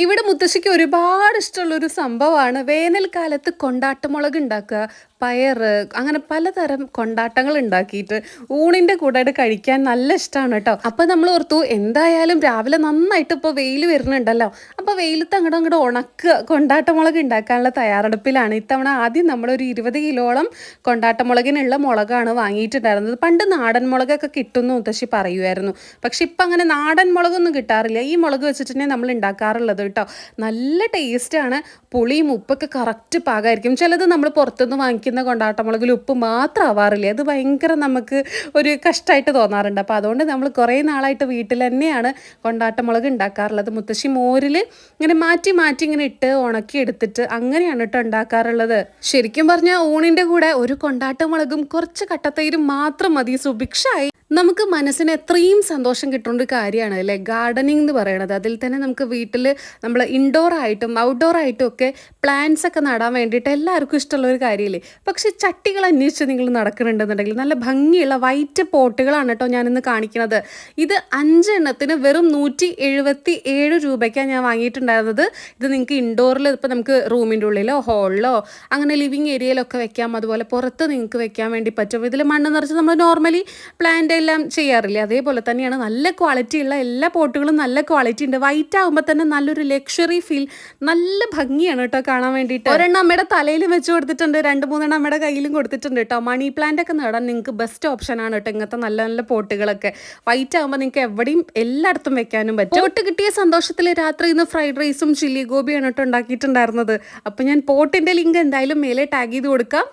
ഇവിടെ മുത്തശ്ശിക്ക് ഒരുപാട് ഇഷ്ടമുള്ളൊരു സംഭവമാണ് വേനൽക്കാലത്ത് കൊണ്ടാട്ടമുളക് ഉണ്ടാക്കുക, പയറ്, അങ്ങനെ പലതരം കൊണ്ടാട്ടങ്ങൾ ഉണ്ടാക്കിയിട്ട് ഊണിൻ്റെ കൂടെ ആയിട്ട് കഴിക്കാൻ നല്ല ഇഷ്ടമാണ് കേട്ടോ. അപ്പോൾ നമ്മൾ ഓർത്തു എന്തായാലും രാവിലെ നന്നായിട്ട് ഇപ്പോൾ വെയിൽ വരുന്നുണ്ടല്ലോ, അപ്പോൾ വെയിലത്ത് അങ്ങോട്ട് അങ്ങോട്ട് ഉണക്കുക കൊണ്ടാട്ടമുളക് ഉണ്ടാക്കാനുള്ള തയ്യാറെടുപ്പിലാണ്. ഇത്തവണ ആദ്യം നമ്മളൊരു 20 കിലോളം കൊണ്ടാട്ടമുളകിനുള്ള മുളകാണ് വാങ്ങിയിട്ടുണ്ടായിരുന്നത്. പണ്ട് നാടൻ മുളകൊക്കെ കിട്ടുമെന്ന് മുത്തശ്ശി പറയുമായിരുന്നു. പക്ഷെ ഇപ്പം അങ്ങനെ നാടൻ മുളകൊന്നും കിട്ടാറില്ല. ഈ മുളക് വെച്ചിട്ടുണ്ടെങ്കിൽ നമ്മൾ ഉണ്ടാക്കാറുള്ളത് കേട്ടോ. നല്ല ടേസ്റ്റാണ്. പുളിയും ഉപ്പൊക്കെ കറക്റ്റ് പാകമായിരിക്കും. ചിലത് നമ്മൾ പുറത്തുനിന്ന് വാങ്ങിക്കുന്ന കൊണ്ടാട്ടമുളകിൽ ഉപ്പ് മാത്രം ആവാറില്ല. അത് ഭയങ്കര നമുക്ക് ഒരു കഷ്ടമായിട്ട് തോന്നാറുണ്ട്. അപ്പോൾ അതുകൊണ്ട് നമ്മൾ കുറേ നാളായിട്ട് വീട്ടിൽ തന്നെയാണ് കൊണ്ടാട്ടമുളക് ഉണ്ടാക്കാറുള്ളത്. മുത്തശ്ശി മോരിൽ ഇങ്ങനെ മാറ്റി മാറ്റി ഇങ്ങനെ ഇട്ട് ഉണക്കി എടുത്തിട്ട് അങ്ങനെയാണ് കേട്ടോ ഉണ്ടാക്കാറുള്ളത്. ശരിക്കും പറഞ്ഞാൽ ഊണിൻ്റെ കൂടെ ഒരു കൊണ്ടാട്ടമുളകും കുറച്ച് കട്ടത്തൈരും മാത്രം മതി, സുഭിക്ഷായി. നമുക്ക് മനസ്സിന് എത്രയും സന്തോഷം കിട്ടുന്ന ഒരു കാര്യമാണ് അല്ലേ ഗാർഡനിങ് എന്ന് പറയുന്നത്. അതിൽ തന്നെ നമുക്ക് വീട്ടിൽ നമ്മൾ ഇൻഡോർ ആയിട്ടും ഔട്ട്ഡോർ ആയിട്ടും ഒക്കെ പ്ലാന്റ്സ് ഒക്കെ നടാൻ വേണ്ടിയിട്ട് എല്ലാവർക്കും ഇഷ്ടമുള്ള ഒരു കാര്യമില്ലേ. പക്ഷേ ചട്ടികൾ അന്വേഷിച്ച് നിങ്ങൾ നടക്കുന്നുണ്ടെന്നുണ്ടെങ്കിൽ നല്ല ഭംഗിയുള്ള വൈറ്റ് പോട്ടുകളാണ് കേട്ടോ ഞാനിന്ന് കാണിക്കുന്നത്. ഇത് 5 എണ്ണത്തിന് വെറും 177 രൂപയ്ക്കാണ് ഞാൻ വാങ്ങിയിട്ടുണ്ടായിരുന്നത്. ഇത് നിങ്ങൾക്ക് ഇൻഡോറിൽ ഇപ്പോൾ നമുക്ക് റൂമിൻ്റെ ഉള്ളിലോ ഹാളിലോ അങ്ങനെ ലിവിങ് ഏരിയയിലൊക്കെ വെക്കാം, അതുപോലെ പുറത്ത് നിങ്ങൾക്ക് വെക്കാൻ വേണ്ടി പറ്റും. ഇതിൽ മണ്ണ് നിറച്ച് നമ്മൾ നോർമലി പ്ലാന്റ് എല്ലാം ചെയ്യാറില്ല, അതേപോലെ തന്നെയാണ്. നല്ല ക്വാളിറ്റി ഉള്ള എല്ലാ പോട്ടുകളും നല്ല ക്വാളിറ്റി ഉണ്ട്. വൈറ്റ് ആകുമ്പോൾ തന്നെ നല്ലൊരു ലക്ഷറി ഫീൽ, നല്ല ഭംഗിയാണ് കേട്ടോ കാണാൻ വേണ്ടിയിട്ട്. ഒരെണ്ണം അമ്മയുടെ തലയിലും വെച്ച് കൊടുത്തിട്ടുണ്ട്, 2-3 അമ്മയുടെ കയ്യിലും കൊടുത്തിട്ടുണ്ട് കേട്ടോ. മണി പ്ലാന്റ് ഒക്കെ നടാൻ നിങ്ങൾക്ക് ബെസ്റ്റ് ഓപ്ഷനാണ് കേട്ടോ ഇങ്ങനത്തെ നല്ല നല്ല പോട്ടുകളൊക്കെ. വൈറ്റ് ആകുമ്പോൾ നിങ്ങൾക്ക് എവിടെയും എല്ലായിടത്തും വെക്കാനും പറ്റും. പോട്ട് കിട്ടിയ സന്തോഷത്തിൽ രാത്രി ഇന്ന് ഫ്രൈഡ് റൈസും ചില്ലി ഗോപിയാണ് കേട്ടോ ഉണ്ടാക്കിയിട്ടുണ്ടായിരുന്നത്. അപ്പോൾ ഞാൻ പോട്ടിൻ്റെ ലിങ്ക് എന്തായാലും മേലെ ടാഗ് ചെയ്ത് കൊടുക്കാം.